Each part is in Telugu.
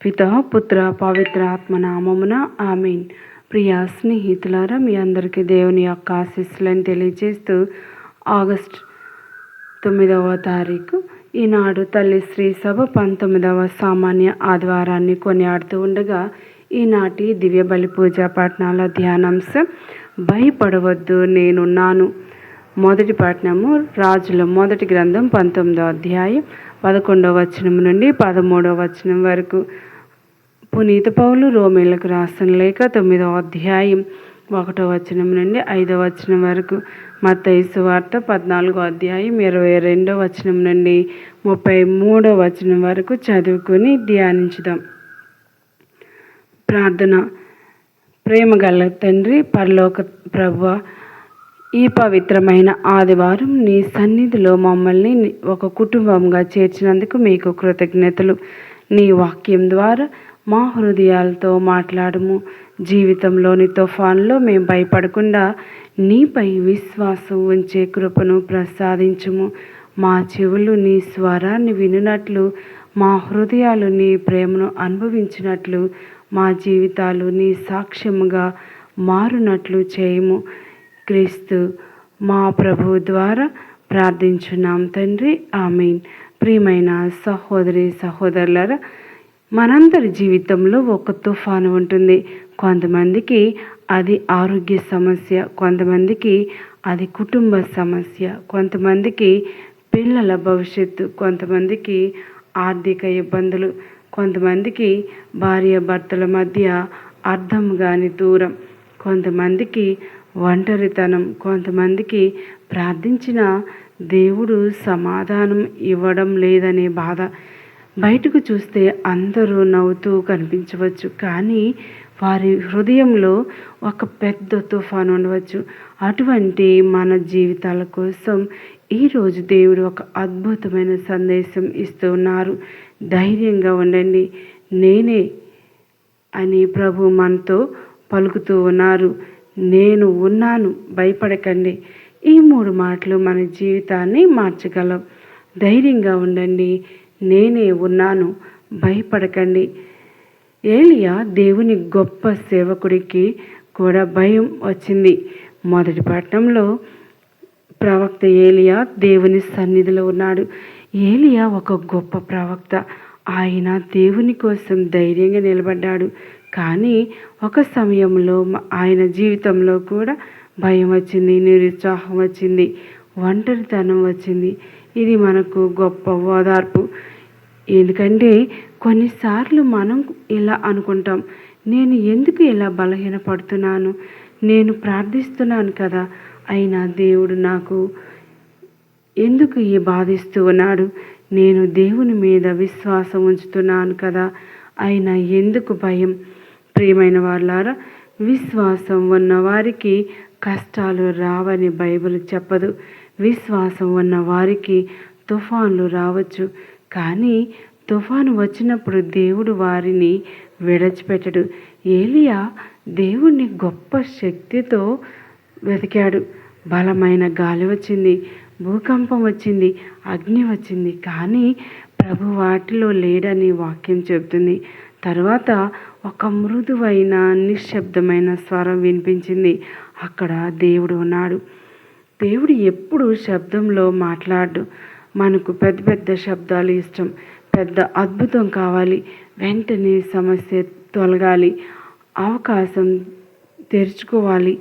పితా పుత్ర పవిత్ర ఆత్మ నామమున ఆమేన్. ప్రియ స్నేహితులారా, మీ అందరికీ దేవుని యొక్క ఆశీస్సులను తెలియజేస్తూ ఆగస్ట్ 9వ తారీఖు ఈనాడు తల్లి శ్రీ సభ 19వ సామాన్య ఆదివారాన్ని కొనియాడుతూ ఉండగా ఈనాటి దివ్య బలి పూజా పఠనాల ధ్యానాంశం భయపడవద్దు నేనున్నాను. మొదటి పఠనము రాజుల మొదటి గ్రంథం 19వ అధ్యాయం 11వ వచనం నుండి 13వ వచనం వరకు. పునీత పౌలు రోమీలకు రాసిన లేఖ 9వ అధ్యాయం 1వ వచనం నుండి 5వ వచనం వరకు. మత్తయి సువార్త 14వ అధ్యాయం 22వ వచనం నుండి 33వ వచనం వరకు చదువుకొని ధ్యానించుదాం. ప్రార్థన. ప్రేమగల తండ్రి, పరలోక ప్రభువా, ఈ పవిత్రమైన ఆదివారం నీ సన్నిధిలో మమ్మల్ని ఒక కుటుంబంగా చేర్చినందుకు మీకు కృతజ్ఞతలు. నీ వాక్యం ద్వారా మా హృదయాలతో మాట్లాడము. జీవితంలోని తుఫాన్లో మేము భయపడకుండా నీపై విశ్వాసం ఉంచే కృపను ప్రసాదించుము. మా చెవులు నీ స్వరాన్ని వినున్నట్లు, మా హృదయాలు నీ ప్రేమను అనుభవించినట్లు, మా జీవితాలు నీ సాక్ష్యముగా మారునట్లు చేయము. క్రీస్తు మా ప్రభువు ద్వారా ప్రార్థించున్నాం తండ్రి, ఆమేన్. ప్రియమైన సహోదరి సహోదరులారా, మనందరి జీవితంలో ఒక తుఫాను ఉంటుంది. కొంతమందికి అది ఆరోగ్య సమస్య, కొంతమందికి అది కుటుంబ సమస్య, కొంతమందికి పిల్లల భవిష్యత్తు, కొంతమందికి ఆర్థిక ఇబ్బందులు, కొంతమందికి భార్యాభర్తల మధ్య అర్థం కాని దూరం, కొంతమందికి ఒంటరితనం, కొంతమందికి ప్రార్థించిన దేవుడు సమాధానం ఇవ్వడం లేదనే బాధ. బయటకు చూస్తే అందరూ నవ్వుతూ కనిపించవచ్చు, కానీ వారి హృదయంలో ఒక పెద్ద తుఫాను ఉండవచ్చు. అటువంటి మన జీవితాల కోసం ఈరోజు దేవుడు ఒక అద్భుతమైన సందేశం ఇస్తూ ఉన్నారు. ధైర్యంగా ఉండండి, నేనే అని ప్రభు మనతో పలుకుతూ ఉన్నారు. నేను ఉన్నాను, భయపడకండి. ఈ 3 మాటలు మన జీవితాన్ని మార్చగలవు. ధైర్యంగా ఉండండి, నేనే ఉన్నాను, భయపడకండి. ఏలియా దేవుని గొప్ప సేవకుడికి కూడా భయం వచ్చింది. మొదటి పట్టణంలో ప్రవక్త ఏలియా దేవుని సన్నిధిలో ఉన్నాడు. ఏలియా ఒక గొప్ప ప్రవక్త. ఆయన దేవుని కోసం ధైర్యంగా నిలబడ్డాడు. కానీ ఒక సమయంలో ఆయన జీవితంలో కూడా భయం వచ్చింది, నిరుత్సాహం వచ్చింది, ఒంటరితనం వచ్చింది. ఇది మనకు గొప్ప ఓదార్పు. ఎందుకంటే కొన్నిసార్లు మనం ఇలా అనుకుంటాం, నేను ఎందుకు ఇలా బలహీనపడుతున్నాను, నేను ప్రార్థిస్తున్నాను కదా, అయినా దేవుడు నాకు ఎందుకు ఈ బాధిస్తూ ఉన్నాడు, నేను దేవుని మీద విశ్వాసం ఉంచుతున్నాను కదా, అయినా ఎందుకు భయం. ప్రియమైన వాళ్ళారా, విశ్వాసం ఉన్న వారికి కష్టాలు రావని బైబిల్ చెప్పదు. విశ్వాసం ఉన్న వారికి తుఫాన్లు రావచ్చు, కానీ తుఫాను వచ్చినప్పుడు దేవుడు వారిని విడిచిపెట్టడు. ఏలియా దేవుణ్ణి గొప్ప శక్తితో వెతికాడు. బలమైన గాలి వచ్చింది, భూకంపం వచ్చింది, అగ్ని వచ్చింది, కానీ ప్రభు వాటిలో లేడని వాక్యం చెబుతుంది. తర్వాత ఒక మృదువైన నిశ్శబ్దమైన స్వరం వినిపించింది. అక్కడ దేవుడు ఉన్నాడు. దేవుడు ఎప్పుడు శబ్దంలో మాట్లాడు. మనకు పెద్ద పెద్ద శబ్దాలు ఇష్టం, పెద్ద అద్భుతం కావాలి, వెంటనే సమస్య తొలగాలి, అవకాశం తెరుచుకోవాలి,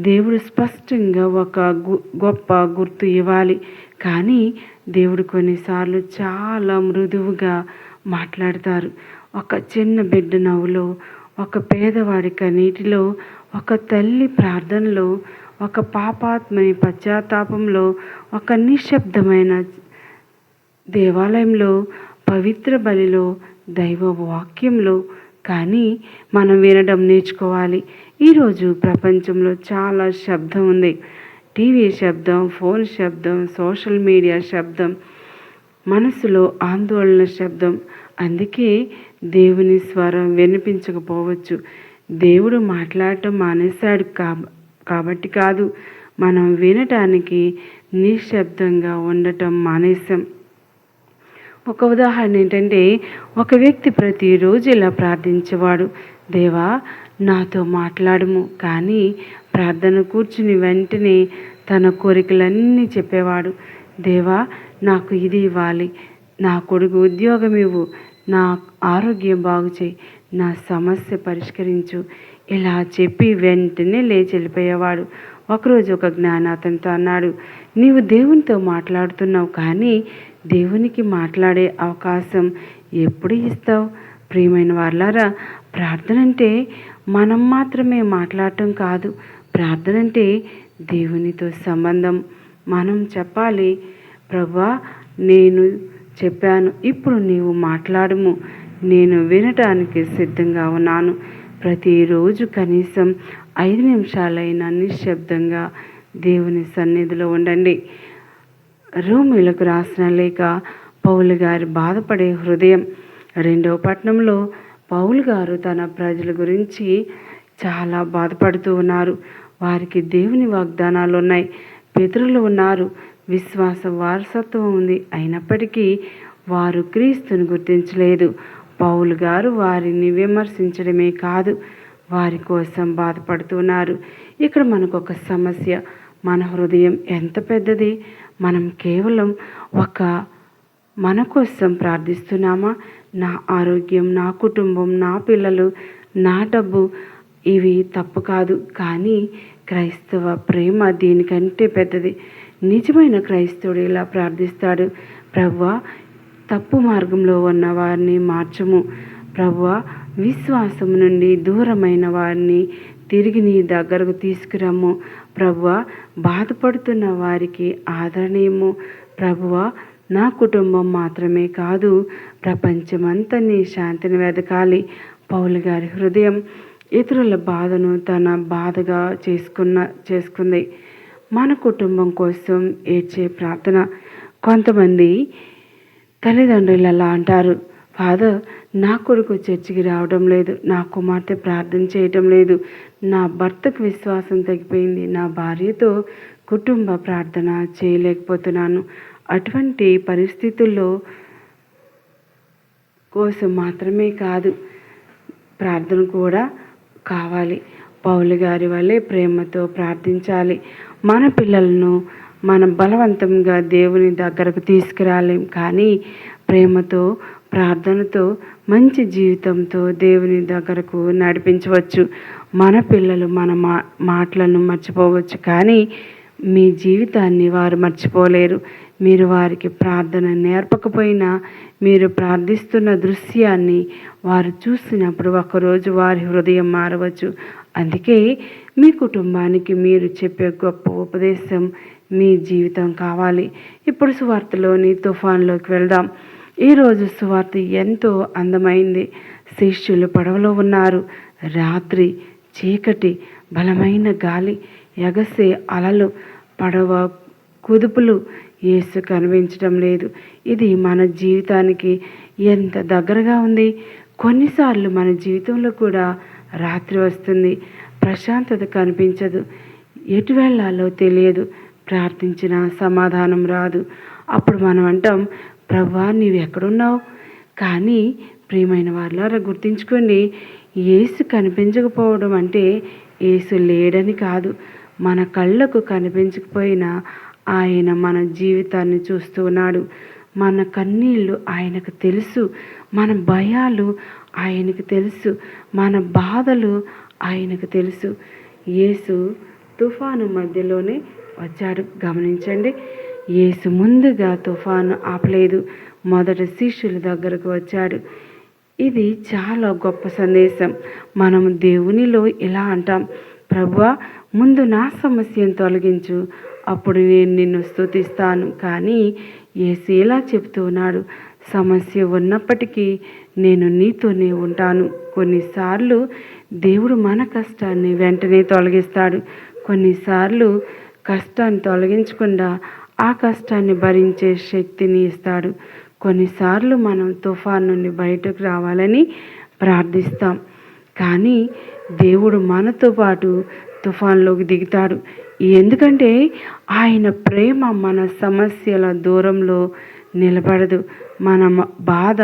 దేవుడు స్పష్టంగా ఒక గొప్ప గుర్తు ఇవ్వాలి. కానీ దేవుడు కొన్నిసార్లు చాలా మృదువుగా మాట్లాడతారు. ఒక చిన్న బిడ్డ నవ్వులో, ఒక పేదవాడి కన్నీటిలో, ఒక తల్లి ప్రార్థనలో, ఒక పాపాత్మని పశ్చాత్తాపంలో, ఒక నిశ్శబ్దమైన దేవాలయంలో, పవిత్ర బలిలో, దైవ వాక్యంలో. కానీ మనం వినడం నేర్చుకోవాలి. ఈరోజు ప్రపంచంలో చాలా శబ్దం ఉంది. టీవీ శబ్దం, ఫోన్ శబ్దం, సోషల్ మీడియా శబ్దం, మనసులో ఆందోళన శబ్దం. అందుకే దేవుని స్వరం వినిపించకపోవచ్చు. దేవుడు మాట్లాడటం మానేశాడు కాబట్టి కాదు, మనం వినటానికి నిశ్శబ్దంగా ఉండటం మానేశాం. ఒక ఉదాహరణ ఏంటంటే, ఒక వ్యక్తి ప్రతిరోజు ఇలా ప్రార్థించేవాడు, దేవా నాతో మాట్లాడుము. కానీ ప్రార్థన కూర్చుని వెంటనే తన కోరికలన్నీ చెప్పేవాడు. దేవా నాకు ఇది ఇవ్వాలి, నా కొడుకు ఉద్యోగం ఇవ్వు, నా ఆరోగ్యం బాగు చేయి, నా సమస్య పరిష్కరించు, ఇలా చెప్పి వెంటనే లేచి వెళ్ళిపోయేవాడు. ఒకరోజు ఒక జ్ఞాని అతనితో అన్నాడు, నీవు దేవునితో మాట్లాడుతున్నావు, కానీ దేవునికి మాట్లాడే అవకాశం ఎప్పుడు ఇస్తావు? ప్రియమైన వాళ్ళారా, ప్రార్థన అంటే మనం మాత్రమే మాట్లాడటం కాదు. ప్రార్థన అంటే దేవునితో సంబంధం. మనం చెప్పాలి, ప్రభువా నేను చెప్పాను, ఇప్పుడు నీవు మాట్లాడుము, నేను వినటానికి సిద్ధంగా ఉన్నాను. ప్రతిరోజు కనీసం 5 నిమిషాలైనా నిశ్శబ్దంగా దేవుని సన్నిధిలో ఉండండి. రోమీయులకు రాసిన లేఖ, పౌలు గారి బాధపడే హృదయం 2వ పట్టణంలో పౌలు గారు తన ప్రజల గురించి చాలా బాధపడుతూ ఉన్నారు. వారికి దేవుని వాగ్దానాలు ఉన్నాయి, పితరులు ఉన్నారు, విశ్వాస వారసత్వం ఉంది. అయినప్పటికీ వారు క్రీస్తుని గుర్తించలేదు. పౌలు గారు వారిని విమర్శించడమే కాదు, వారి కోసం బాధపడుతున్నారు. ఇక్కడ మనకు ఒక సమస్య, మన హృదయం ఎంత పెద్దది? మనం కేవలం మన కోసం ప్రార్థిస్తున్నామా? నా ఆరోగ్యం, నా కుటుంబం, నా పిల్లలు, నా డబ్బు, ఇవి తప్పు కాదు. కానీ క్రైస్తవ ప్రేమ దీనికంటే పెద్దది. నిజమైన క్రైస్తవుడు ఇలా ప్రార్థిస్తాడు, ప్రభువా తప్పు మార్గంలో ఉన్న వారిని మార్చుము, ప్రభువా విశ్వాసం నుండి దూరమైన వారిని తిరిగి నీ దగ్గరకు తీసుకురమ్ము, ప్రభువా బాధపడుతున్న వారికి ఆదరణీయము, ప్రభువా నా కుటుంబం మాత్రమే కాదు, ప్రపంచమంతా నీ శాంతిని వెదకాలి. పౌలు గారి హృదయం ఇతరుల బాధను తన బాధగా చేసుకుంది. మన కుటుంబం కోసం ఏడ్చే ప్రార్థన. కొంతమంది తల్లిదండ్రులు అలా అంటారు, ఫాదర్ నా కొడుకు చర్చికి రావడం లేదు, నా కుమార్తె ప్రార్థన చేయటం లేదు, నా భర్తకు విశ్వాసం తగ్గిపోయింది, నా భార్యతో కుటుంబ ప్రార్థన చేయలేకపోతున్నాను. అటువంటి పరిస్థితుల్లో కోసం మాత్రమే కాదు, ప్రార్థన కూడా కావాలి. పౌలు గారి వల్లే ప్రేమతో ప్రార్థించాలి. మన పిల్లలను మనం బలవంతంగా దేవుని దగ్గరకు తీసుకురాలేం, కానీ ప్రేమతో ప్రార్థనతో మంచి జీవితంతో దేవుని దగ్గరకు నడిపించవచ్చు. మన పిల్లలు మన మాటలను మర్చిపోవచ్చు, కానీ మీ జీవితాన్ని వారు మర్చిపోలేరు. మీరు వారికి ప్రార్థన నేర్పకపోయినా మీరు ప్రార్థిస్తున్న దృశ్యాన్ని వారు చూసినప్పుడు ఒకరోజు వారి హృదయం మారవచ్చు. అందుకే మీ కుటుంబానికి మీరు చెప్పే గొప్ప ఉపదేశం మీ జీవితం కావాలి. ఇప్పుడు సువార్తలోని తుఫాన్లోకి వెళ్దాం. ఈరోజు సువార్త ఎంతో అందమైంది. శిష్యులు పడవలో ఉన్నారు. రాత్రి చీకటి, బలమైన గాలి, ఎగసే అలలు, పడవ కుదుపులు, యేసు కనిపించడం లేదు. ఇది మన జీవితానికి ఎంత దగ్గరగా ఉంది. కొన్నిసార్లు మన జీవితంలో కూడా రాత్రి వస్తుంది, ప్రశాంతత కనిపించదు, ఎటు వెళ్ళాలో తెలియదు, ప్రార్థించిన సమాధానం రాదు. అప్పుడు మనం అంటాం, ప్రభువా నీవు ఎక్కడున్నావు? కానీ ప్రియమైన వాళ్ళారా గుర్తించుకోండి, యేసు కనిపించకపోవడం అంటే యేసు లేడని కాదు. మన కళ్ళకు కనిపించకపోయినా ఆయన మన జీవితాన్ని చూస్తూ ఉన్నాడు. మన కన్నీళ్ళు ఆయనకు తెలుసు, మన భయాలు ఆయనకు తెలుసు, మన బాధలు ఆయనకు తెలుసు. యేసు తుఫాను మధ్యలోనే వచ్చాడు. గమనించండి, యేసు ముందుగా తుఫాను ఆపలేదు, మొదట శిష్యుల దగ్గరకు వచ్చాడు. ఇది చాలా గొప్ప సందేశం. మనం దేవునిలో ఇలా అంటాం, ప్రభువా ముందు నా సమస్యను తొలగించు, అప్పుడు నేను నిన్ను స్తుతిస్తాను. కానీ యేసు ఇలా చెప్తూ ఉన్నాడు, సమస్య ఉన్నప్పటికీ నేను నీతోనే ఉంటాను. కొన్నిసార్లు దేవుడు మన కష్టాన్ని వెంటనే తొలగిస్తాడు, కొన్నిసార్లు కష్టాన్ని తొలగించకుండా ఆ కష్టాన్ని భరించే శక్తిని ఇస్తాడు. కొన్నిసార్లు మనం తుఫాన్ నుండి బయటకు రావాలని ప్రార్థిస్తాం, కానీ దేవుడు మనతో పాటు తుఫాన్లోకి దిగుతాడు. ఎందుకంటే ఆయన ప్రేమ మన సమస్యల దూరంలో నిలబడదు. మన బాధ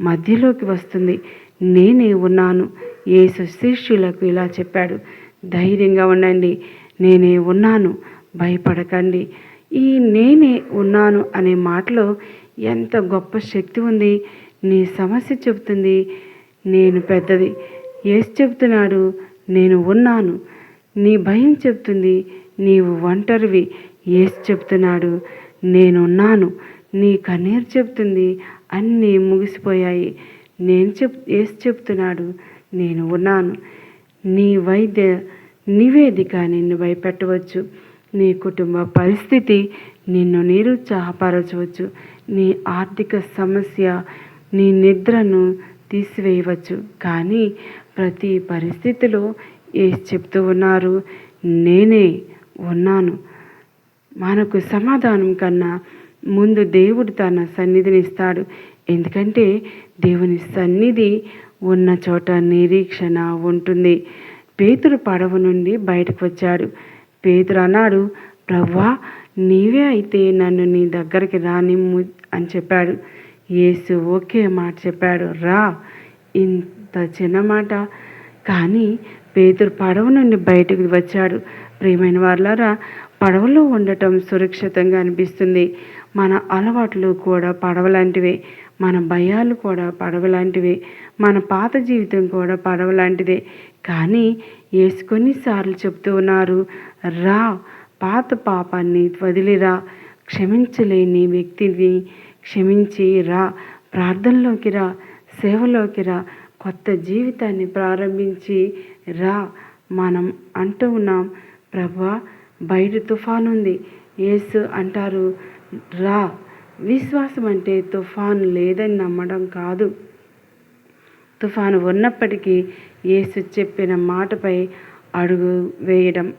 మధ్యలోకి వస్తుంది. నేనే ఉన్నాను. యేసు శిష్యులకు ఇలా చెప్పాడు, ధైర్యంగా ఉండండి, నేనే ఉన్నాను, భయపడకండి. ఈ నేనే ఉన్నాను అనే మాటలో ఎంత గొప్ప శక్తి ఉంది. నీ సమస్య చెబుతుంది నేను పెద్దది. యేసు చెబుతున్నాడు నేను ఉన్నాను. నీ భయం చెప్తుంది నీవు ఒంటరివి. యేసు చెప్తున్నాడు నేనున్నాను. నీ కన్నీరు చెప్తుంది అన్నీ ముగిసిపోయాయి. యేసు చెప్తున్నాడు నేను ఉన్నాను. నీ వైద్య నివేదిక నిన్ను భయపెట్టవచ్చు. నీ కుటుంబ పరిస్థితి నిన్ను నిరుత్సాహపరచవచ్చు. నీ ఆర్థిక సమస్య నీ నిద్రను తీసివేయవచ్చు. కానీ ప్రతి పరిస్థితిలో యేసు చెప్తూ ఉన్నారు నేనే ఉన్నాను. మనకు సమాధానం కన్నా ముందు దేవుడు తన సన్నిధిని ఇస్తాడు. ఎందుకంటే దేవుని సన్నిధి ఉన్న చోట నిరీక్షణ ఉంటుంది. పేతురు పడవ నుండి బయటకు వచ్చాడు. పేతురు అన్నాడు, ప్రభువా, నీవే అయితే నన్ను నీ దగ్గరికి రానిమ్ము అని చెప్పాడు. యేసు ఒకే మాట చెప్పాడు, రా. ఇంత చిన్న మాట, కానీ పేతురు పడవ నుండి బయటకు వచ్చాడు. ప్రియమైన వారులారా, పడవలో ఉండటం సురక్షితంగా అనిపిస్తుంది. మన అలవాట్లు కూడా పడవలాంటివే, మన భయాలు కూడా పడవలాంటివే, మన పాత జీవితం కూడా పడవలాంటిదే. కానీ యేసు కొన్నిసార్లు చెప్తూ ఉన్నారు, రా, పాత పాపాన్ని వదిలిరా, క్షమించలేని వ్యక్తిని క్షమించి రా, ప్రార్థనలోకి రా, సేవలోకి రా, కొత్త జీవితాన్ని ప్రారంభించి రా. మనం అంటూ ఉన్నాం, ప్రభువా, బయట తుఫాను ఉంది. యేసు అంటారు, రా. విశ్వాసం అంటే తుఫాను లేదని నమ్మడం కాదు. తుఫాను ఉన్నప్పటికీ యేసు చెప్పిన మాటపై అడుగు వేయడం.